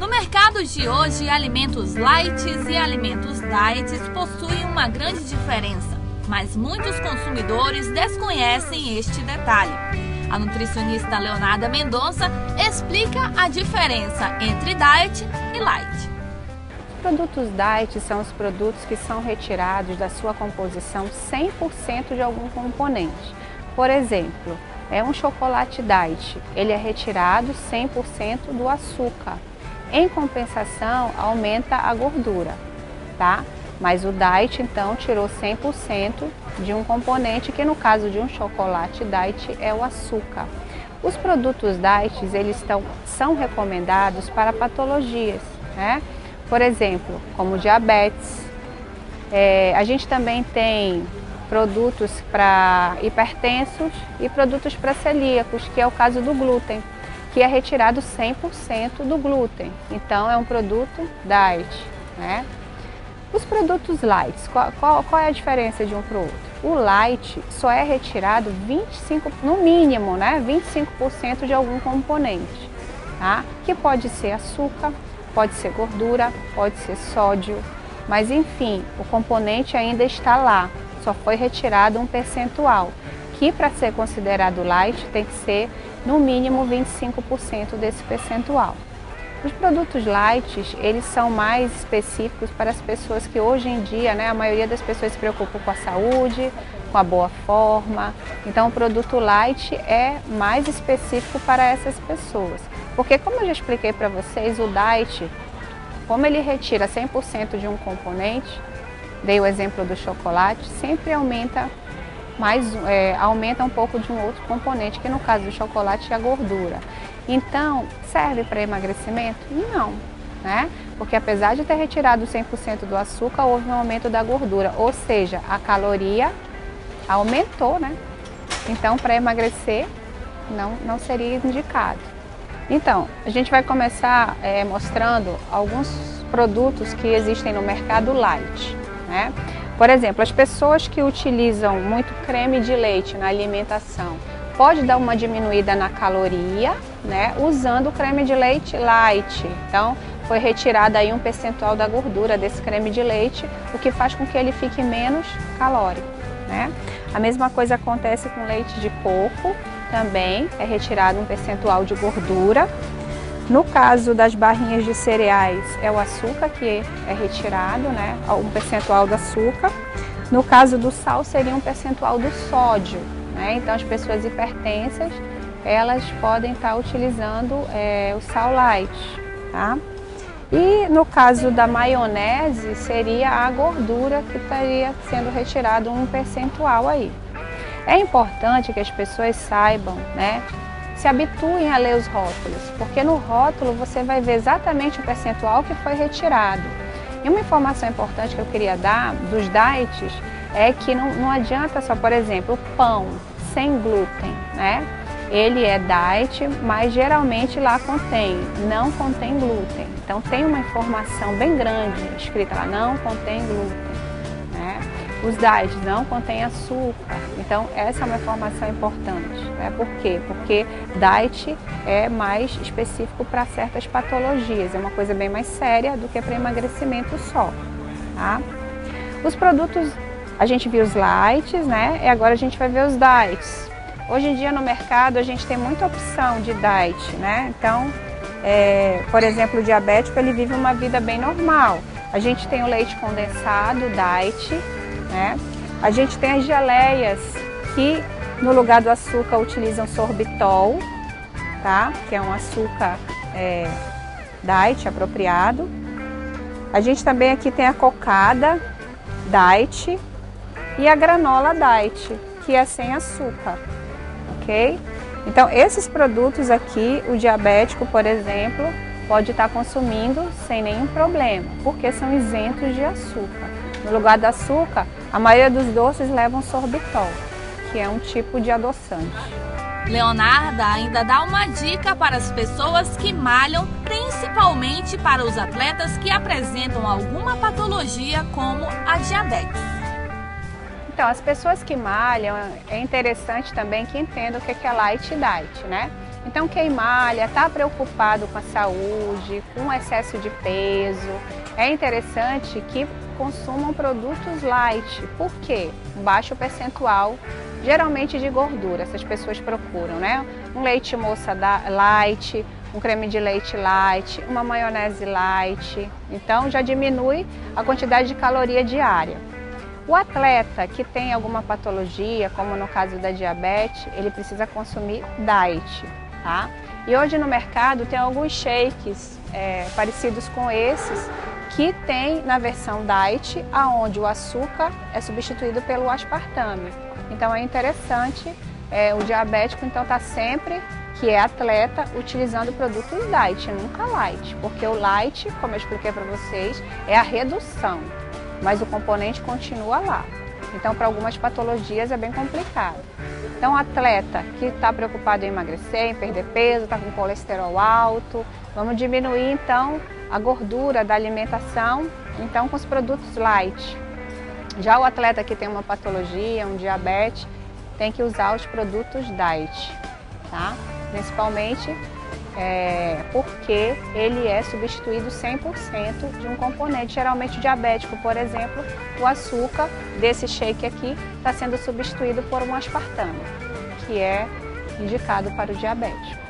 No mercado de hoje, alimentos light e alimentos diet possuem uma grande diferença, mas muitos consumidores desconhecem este detalhe. A nutricionista Leonarda Mendonça explica a diferença entre diet e light. Os produtos diet são os produtos que são retirados da sua composição 100% de algum componente. Por exemplo, um chocolate diet, ele é retirado 100% do açúcar. Em compensação, aumenta a gordura, tá? Mas o diet, então, tirou 100% de um componente que, no caso de um chocolate diet, é o açúcar. Os produtos diet, eles são recomendados para patologias, né? Por exemplo, como diabetes. A gente também tem produtos para hipertensos e produtos para celíacos, que é o caso do glúten, que é retirado 100% do glúten. Então, é um produto diet, né? Os produtos light, qual é a diferença de um para o outro? O light só é retirado 25%, no mínimo, né? 25% de algum componente, tá? Que pode ser açúcar, pode ser gordura, pode ser sódio, mas enfim, o componente ainda está lá, só foi retirado um percentual, que para ser considerado light tem que ser no mínimo 25% desse percentual. Os produtos light, eles são mais específicos para as pessoas que hoje em dia, né, a maioria das pessoas se preocupa com a saúde, com a boa forma. Então o produto light é mais específico para essas pessoas. Porque como eu já expliquei para vocês, o diet, como ele retira 100% de um componente, dei o exemplo do chocolate, sempre aumenta um pouco de um outro componente, que no caso do chocolate é a gordura. Então, serve para emagrecimento? Não, né? Porque apesar de ter retirado 100% do açúcar, houve um aumento da gordura, ou seja, a caloria aumentou, né? Então, para emagrecer, não seria indicado. Então, a gente vai começar mostrando alguns produtos que existem no mercado light, né? Por exemplo, as pessoas que utilizam muito creme de leite na alimentação, pode dar uma diminuída na caloria, né, usando o creme de leite light. Então, foi retirado aí um percentual da gordura desse creme de leite, o que faz com que ele fique menos calórico, né? A mesma coisa acontece com leite de coco, também é retirado um percentual de gordura. No caso das barrinhas de cereais, é o açúcar que é retirado, né, um percentual do açúcar. No caso do sal, seria um percentual do sódio, né? Então, as pessoas hipertensas, elas podem estar utilizando o sal light, tá? E no caso da maionese, seria a gordura que estaria sendo retirado um percentual aí. É importante que as pessoas saibam, né? Se habituem a ler os rótulos, porque no rótulo você vai ver exatamente o percentual que foi retirado. E uma informação importante que eu queria dar dos diets é que não adianta só, por exemplo, o pão sem glúten, né? Ele é diet, mas geralmente lá não contém glúten. Então tem uma informação bem grande escrita lá, não contém glúten, né? Os diets não contêm açúcar, então essa é uma informação importante, né? Por quê? Porque diet é mais específico para certas patologias, é uma coisa bem mais séria do que para emagrecimento só, tá? Os produtos, a gente viu os lights, né? E agora a gente vai ver os diets. Hoje em dia no mercado a gente tem muita opção de diet, né? Então, por exemplo, o diabético, ele vive uma vida bem normal. A gente tem o leite condensado, diet, né? A gente tem as geleias que no lugar do açúcar utilizam sorbitol, tá? Que é um açúcar diet apropriado. A gente também aqui tem a cocada diet e a granola diet, que é sem açúcar, ok? Então esses produtos aqui, o diabético, por exemplo, pode estar consumindo sem nenhum problema, porque são isentos de açúcar. No lugar do açúcar, a maioria dos doces levam sorbitol, que é um tipo de adoçante. Leonarda ainda dá uma dica para as pessoas que malham, principalmente para os atletas que apresentam alguma patologia como a diabetes. Então, as pessoas que malham, é interessante também que entendam o que é light diet, né? Então quem malha, está preocupado com a saúde, com o excesso de peso, é interessante que consumam produtos light. Por quê? Baixo percentual, geralmente de gordura, essas pessoas procuram, né? Um leite moça light, um creme de leite light, uma maionese light. Então já diminui a quantidade de caloria diária. O atleta que tem alguma patologia, como no caso da diabetes, ele precisa consumir diet, tá? E hoje no mercado tem alguns shakes parecidos com esses, que tem na versão diet, aonde o açúcar é substituído pelo aspartame. Então é interessante, o diabético então está sempre, que é atleta, utilizando produtos diet, nunca light, porque o light, como eu expliquei para vocês, é a redução, mas o componente continua lá. Então para algumas patologias é bem complicado. Então, atleta que está preocupado em emagrecer, em perder peso, está com colesterol alto, vamos diminuir então a gordura da alimentação, então com os produtos light. Já o atleta que tem uma patologia, um diabetes, tem que usar os produtos diet, tá? Principalmente porque ele é substituído 100% de um componente, geralmente diabético, por exemplo, o açúcar desse shake aqui está sendo substituído por um aspartame, que é indicado para o diabético.